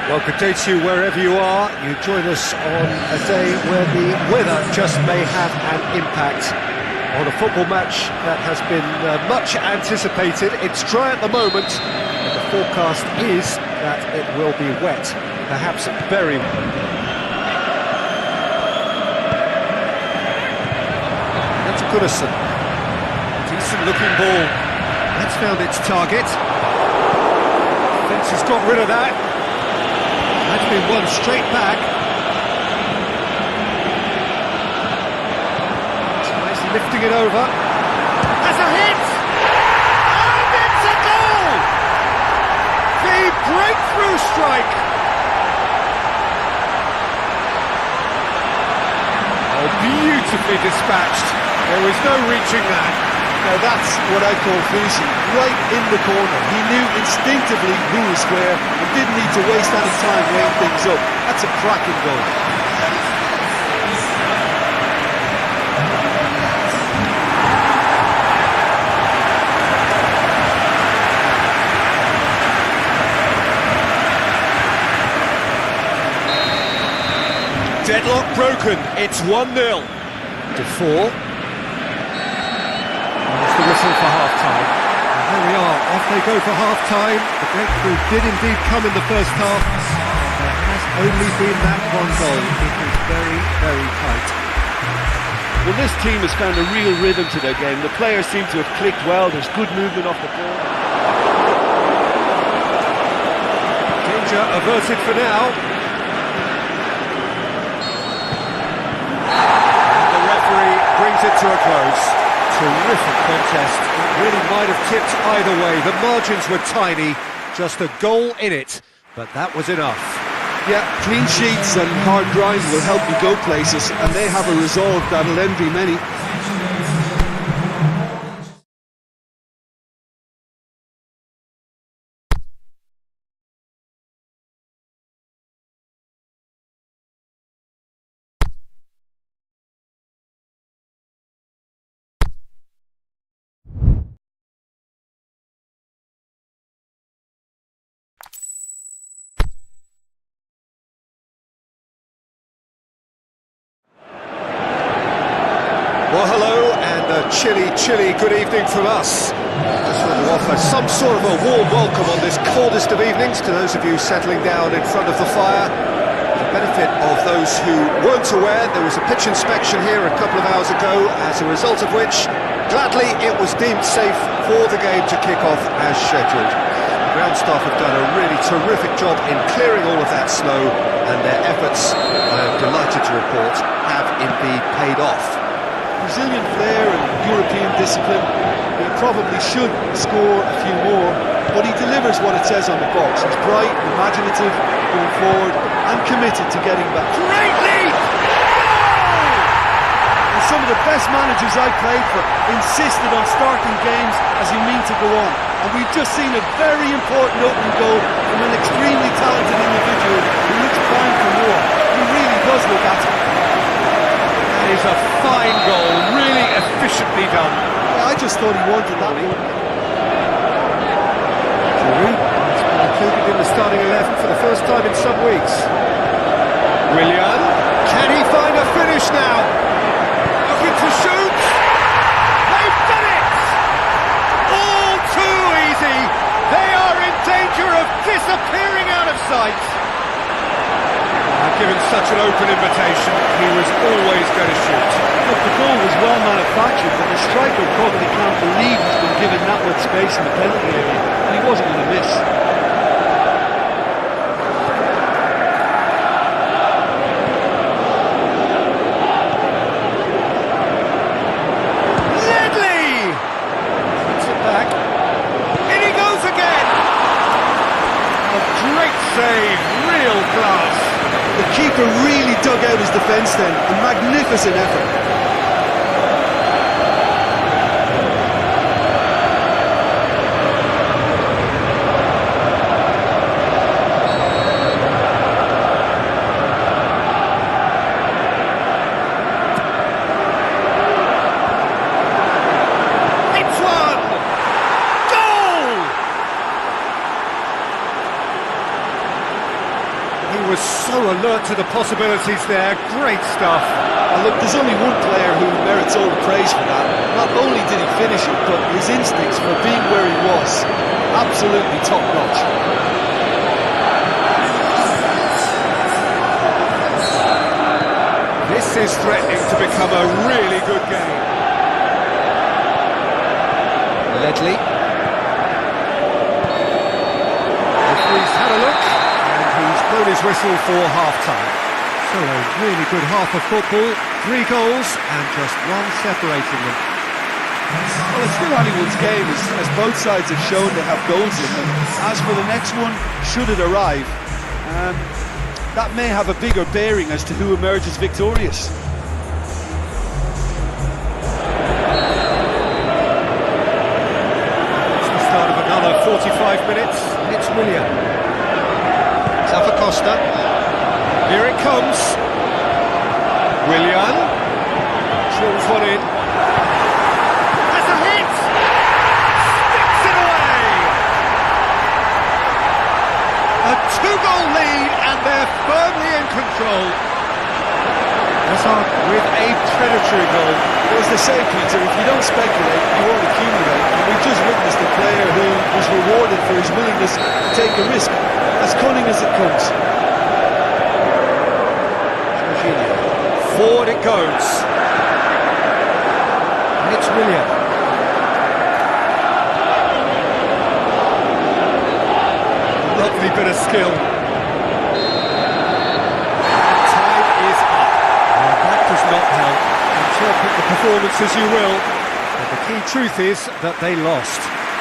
Well, good day to you wherever you are. You join us on a day where the weather just may have an impact on a football match that has been much anticipated. It's dry at the moment, and the forecast is that it will be wet, perhaps very wet. That's a Goodison. Decent looking ball. That's found its target. Defence has got rid of that. That's been won straight back. Nicely lifting it over. Has a hit! And it's a goal! The breakthrough strike! Oh, beautifully dispatched. There was no reaching that. Now that's what I call finishing, right in the corner. He knew instinctively who was square and didn't need to waste any time weighing things up. That's a cracking goal. Deadlock broken, it's 1-0. Defoe. The whistle for half-time. And there we are, off they go for half-time. The breakthrough did indeed come in the first half. There has only been that one goal. It was very, very tight. Well, this team has found a real rhythm to their game. The players seem to have clicked well. There's good movement off the ball. Danger averted for now. And the referee brings it to a close. Terrific contest. It really might have tipped either way. The margins were tiny, just a goal in it, but that was enough. Yeah, clean sheets and hard grind will help you go places, and they have a resolve that'll envy many. Well, hello, and a chilly good evening from us. Just want to offer some sort of a warm welcome on this coldest of evenings to those of you settling down in front of the fire. For the benefit of those who weren't aware, there was a pitch inspection here a couple of hours ago, as a result of which, gladly, it was deemed safe for the game to kick off as scheduled. The ground staff have done a really terrific job in clearing all of that snow, and their efforts, I am delighted to report, have indeed paid off. Brazilian flair and European discipline. He probably should score a few more, but he delivers what it says on the box. He's bright, imaginative, going forward, and committed to getting back. Great lead! And some of the best managers I played for insisted on starting games as you mean to go on. And we've just seen a very important opening goal from an extremely talented individual who looks primed for more. He really does look at it. That is a fine goal, really efficiently done. Yeah, I just thought he wanted that one. Giroud has been included in the starting 11 for the first time in some weeks. Willian, can he find a finish now? Looking to shoot! They've done it! All too easy! They are in danger of disappearing out of sight! Given such an open invitation, he was always going to shoot. Look, the goal was well manufactured, but the striker probably can't believe he's been given that much space in the penalty area, and he wasn't going to miss. Lerdy! Puts it back. In he goes again! A great save, real class. The keeper really dug out his defence then, a magnificent effort. was so alert to the possibilities there. Great stuff. And look, there's only one player who merits all the praise for that. Not only did he finish it, but his instincts for being where he was, absolutely top-notch. This is threatening to become a really good game. Lerdy. Referee's had a look, and he's blown his whistle for half-time. So a really good half of football, 3 goals, and just one separating them. Well, it's still anyone's game, as both sides have shown they have goals in them. As for the next one, should it arrive, that may have a bigger bearing as to who emerges victorious. It's the start of another 45 minutes. It's William. Costa. Here it comes. Willian. Drills one in. Has a hit! Sticks it away! A 2-goal lead, and they're firmly in control. Hazard with a predatory goal. Well, as they say, Peter, if you don't speculate, you won't accumulate. And we've just witnessed a player who was rewarded for his willingness to take a risk, as cunning as it comes. Forward it goes. It's William. Lovely bit of skill. Time is up. Well, that does not help. Interpret the performance as you will. But the key truth is that they lost.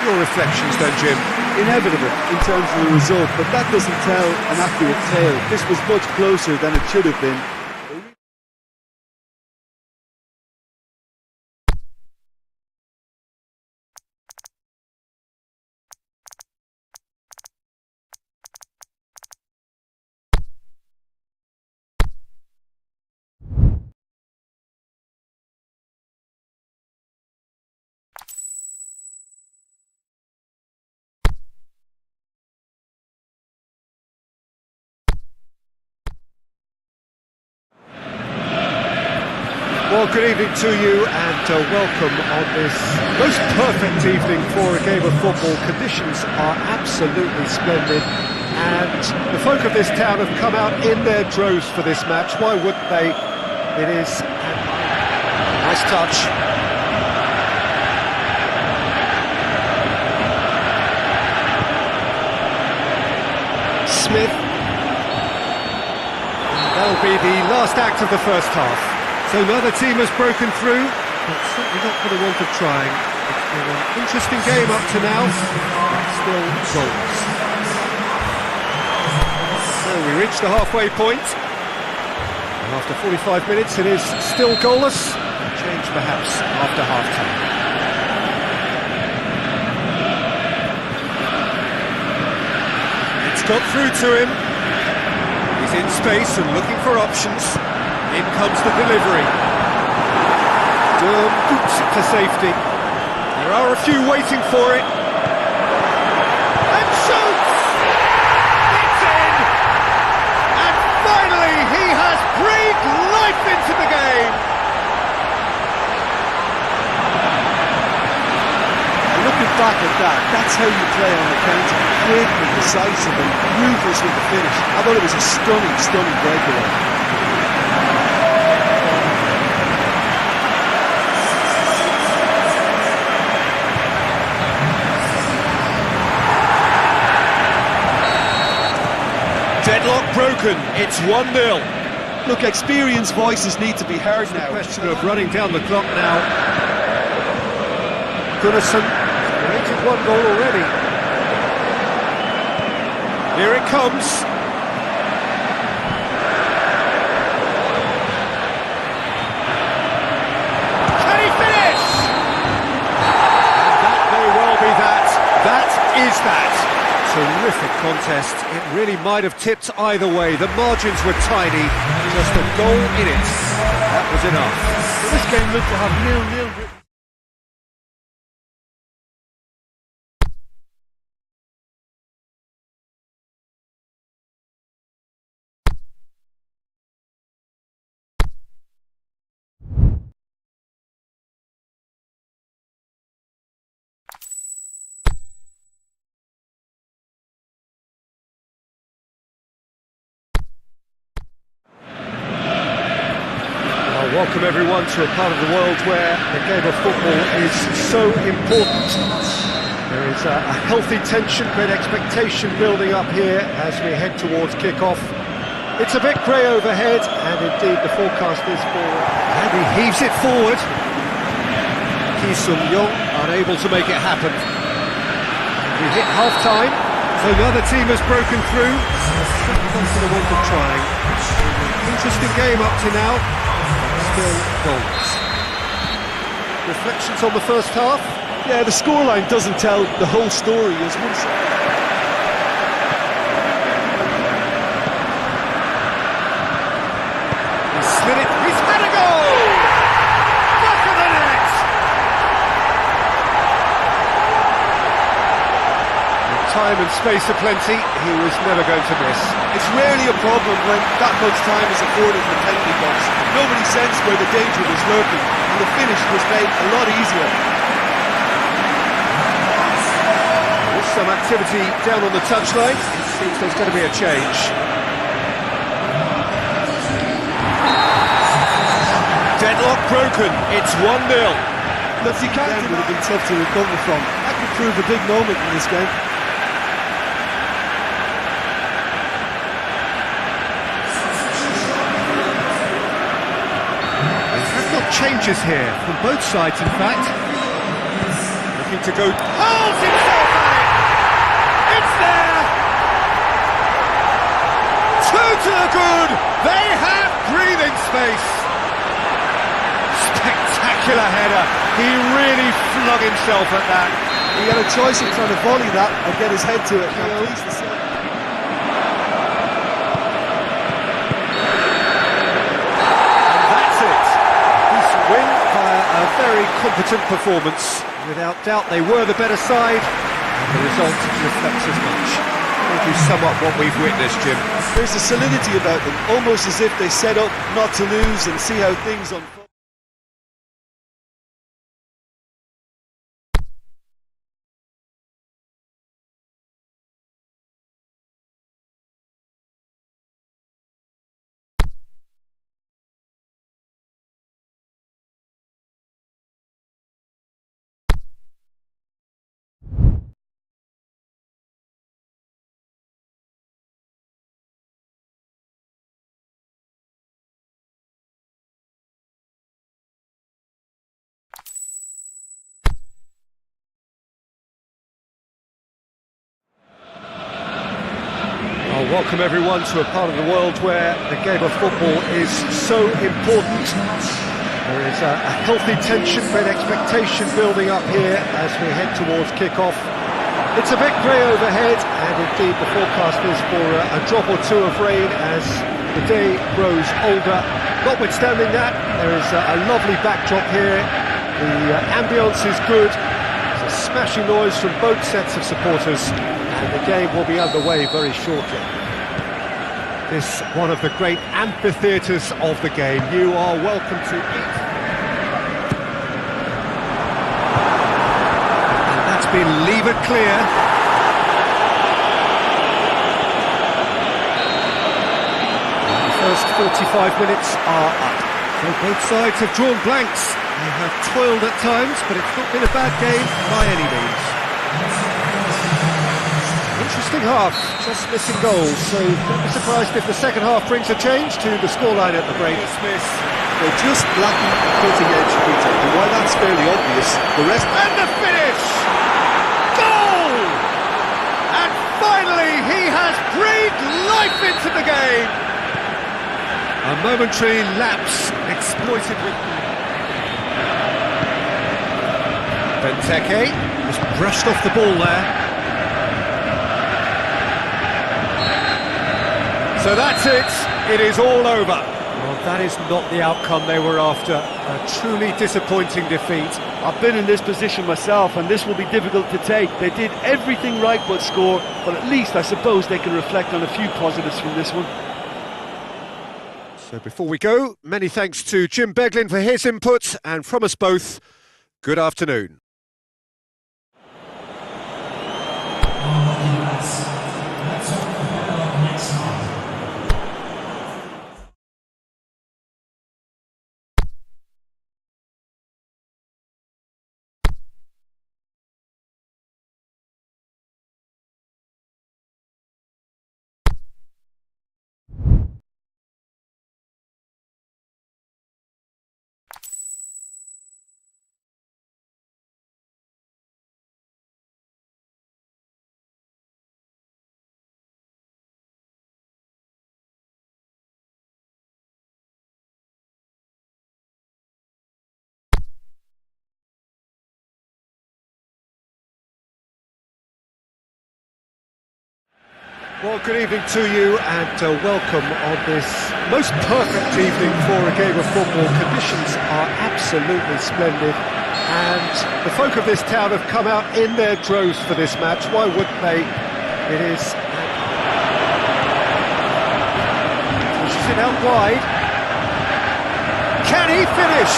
Your reflections then, Jim? Inevitable in terms of the result, but that doesn't tell an accurate tale. This was much closer than it should have been. Well, good evening to you, and welcome on this most perfect evening for a game of football. Conditions are absolutely splendid, and the folk of this town have come out in their droves for this match. Why wouldn't they? It is a nice touch. Smith. That'll be the last act of the first half. So neither team has broken through, but certainly not for the want of trying. It's been an interesting game up to now, but still goals. So we reach the halfway point. And after 45 minutes it is still goalless. A change perhaps after half-time. It's got through to him. He's in space and looking for options. In comes the delivery. Durham boots it for safety. There are a few waiting for it. And shoots! It's in! And finally he has breathed life into the game! Looking back at that, that's how you play on the counter. Quick and decisive and ruthless with the finish. I thought it was a stunning breakaway. Deadlock broken, it's 1-0. Look, experienced voices need to be heard now. Question of running down the clock now. Gunnarsson created 1 goal already. Here it comes. Can he finish? And that may well be that. That is that. Terrific contest. It really might have tipped either way. The margins were tiny. Just a goal in it. That was enough. This game looked to have 0-0. Welcome everyone to a part of the world where the game of football is so important. There is a healthy tension, great expectation building up here as we head towards kick-off. It's a bit grey overhead, and indeed the forecast is for... And he heaves it forward. Ki-sung-yong unable to make it happen. We hit half-time, so the other team has broken through. Not for the want of trying. Interesting game up to now. Still goals. Reflections on the first half? Yeah, the scoreline doesn't tell the whole story as one side. He's slid it, he's had a goal! Back of the net! With time and space aplenty, he was never going to miss. It's rarely a problem when that much time is afforded in the penalty box. Nobody sensed where the danger was lurking, and the finish was made a lot easier. There's some activity down on the touchline. It seems there's going to be a change. Deadlock broken. It's 1-0. Look, you can't would have been tough to recover from. That could prove a big moment in this game. Changes here from both sides, in fact. Looking to go, holds himself at it! It's there! Two to the good! They have breathing space! Spectacular header! He really flung himself at that. He had a choice of trying to volley that or get his head to it. At least the same. A very competent performance. Without doubt they were the better side, and the result reflects as much. How do you sum up what we've witnessed, Jim? There's a solidity about them, almost as if they set up not to lose and see how things unfold. Welcome everyone to a part of the world where the game of football is so important. There is a healthy tension, great expectation building up here as we head towards kick-off. It's a bit grey overhead, and indeed the forecast is for a drop or two of rain as the day grows older. Notwithstanding that, there is a lovely backdrop here. The ambience is good. There's a smashing noise from both sets of supporters, and the game will be underway very shortly. This one of the great amphitheatres of the game. You are welcome to it. And that's been levered clear. The first 45 minutes are up. So both sides have drawn blanks. They have toiled at times, but it's not been a bad game by any means. Interesting half, just missing goals, so don't be surprised if the second half brings a change to the scoreline at the break. They're just lacking a cutting edge, Peter, and while that's fairly obvious, the rest... And the finish! Goal! And finally he has breathed life into the game! A momentary lapse exploited with... Benteke just brushed off the ball there. So that's it, it is all over. Well, that is not the outcome they were after. A truly disappointing defeat. I've been in this position myself, and this will be difficult to take. They did everything right but score, but at least I suppose they can reflect on a few positives from this one. So before we go, many thanks to Jim Beglin for his input, and from us both, good afternoon. Well, good evening to you and welcome on this most perfect evening for a game of football. Conditions are absolutely splendid and the folk of this town have come out in their droves for this match. Why wouldn't they? It is... pushes it out wide. Can he finish?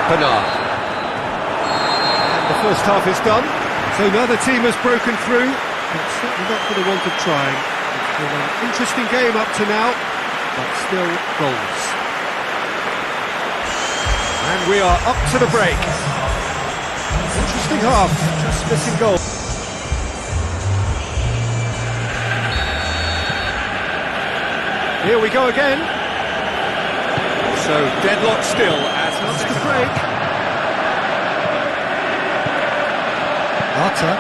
Bernard. And the first half is done. So now the team has broken through, but certainly not for the want of trying. It's been an interesting game up to now, but still goals. And we are up to the break. Interesting half, just missing goal. Here we go again. So deadlock still as comes the break. Blata.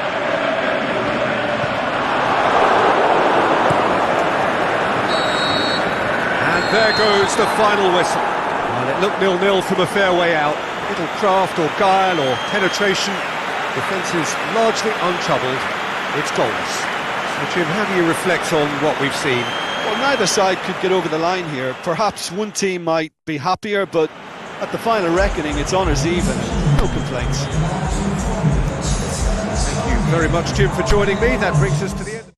And there goes the final whistle. Well, it looked 0-0 from a fair way out. Little craft or guile or penetration. Defence is largely untroubled. It's goals. So Jim, how do you reflect on what we've seen? Well, neither side could get over the line here. Perhaps one team might be happier, but at the final reckoning, it's honours even. No complaints. Thank you very much, Jim, for joining me. That brings us to the end.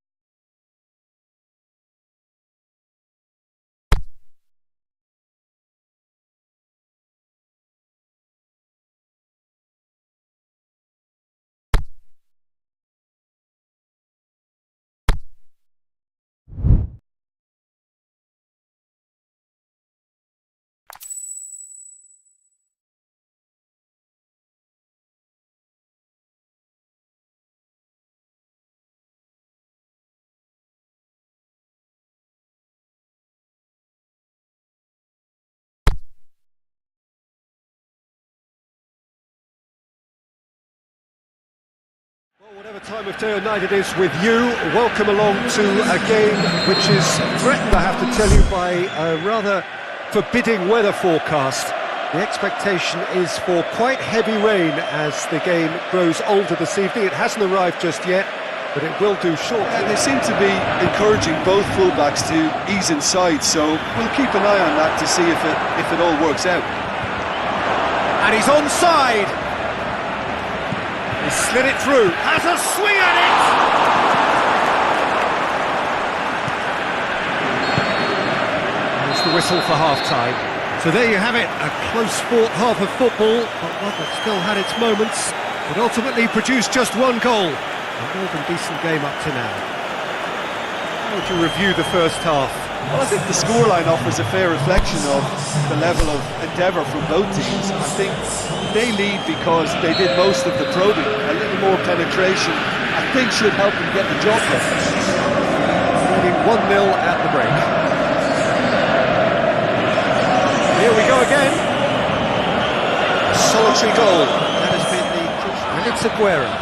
Well, whatever time of day or night it is with you, welcome along to a game which is threatened, I have to tell you, by a rather forbidding weather forecast. The expectation is for quite heavy rain as the game grows older this evening. It hasn't arrived just yet, but it will do shortly. And they seem to be encouraging both fullbacks to ease inside, so we'll keep an eye on that to see if it all works out. And he's onside! He slid it through, has a swing at it! There's the whistle for half-time. So there you have it, a close-fought half of football, but one that still had its moments, but ultimately produced just one goal. A more than decent game up to now. How would you review the first half? Well, I think the scoreline offers a fair reflection of the level of endeavour from both teams. I think they lead because they did most of the probing. A little more penetration, I think, should help them get the job done. Leading 1-0 at the break. Here we go again. A solitary goal. That has been the... And it's Aguero.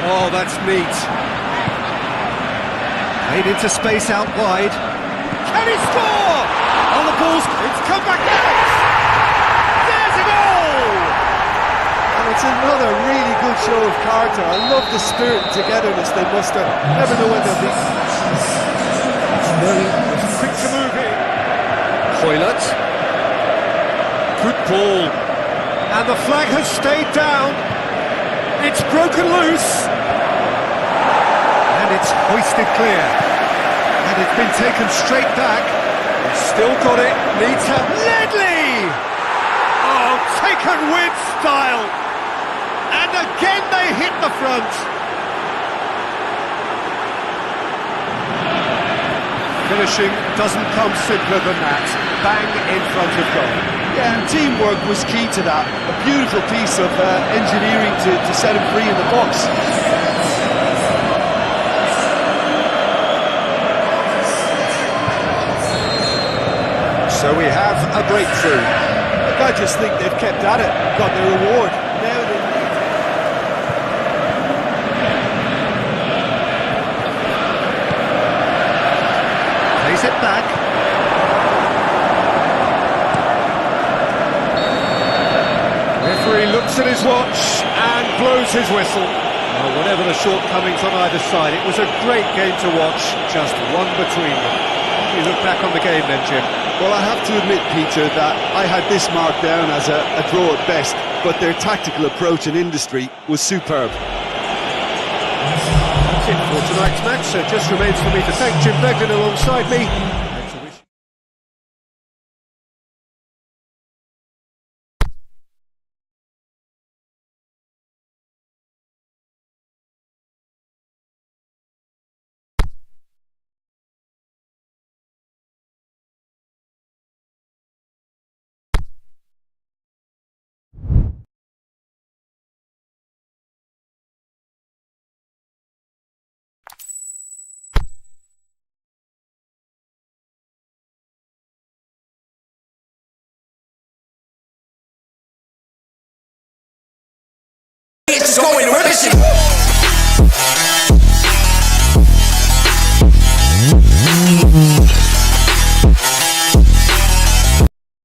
Oh, that's neat. Played into space out wide. Can he score? On the balls, it's come back next. There's a goal! And it's another really good show of character. I love the spirit and togetherness they muster. Never know when they'll be. Lerdy was quick to move in. Hoylett. Good ball. And the flag has stayed down. It's broken loose. And it's hoisted clear. And it's been taken straight back. It's still got it. Needs help. Lerdy! Oh, taken with style. And again they hit the front. Finishing doesn't come simpler than that. Bang in front of goal. Yeah, and teamwork was key to that. A beautiful piece of engineering to set him free in the box. So we have a breakthrough. Look, I just think they've kept at it, got their reward. Now they... Plays it back. Referee looks looks at his watch and blows his whistle. Well, whatever the shortcomings on either side, it was a great game to watch, just one between them. You look back on the game then, Jim. Well, I have to admit, Peter, that I had this marked down as a draw at best, but their tactical approach and industry was superb. That's it for tonight's match, so it just remains for me to thank Jim Beglin alongside me. And to wish It's going to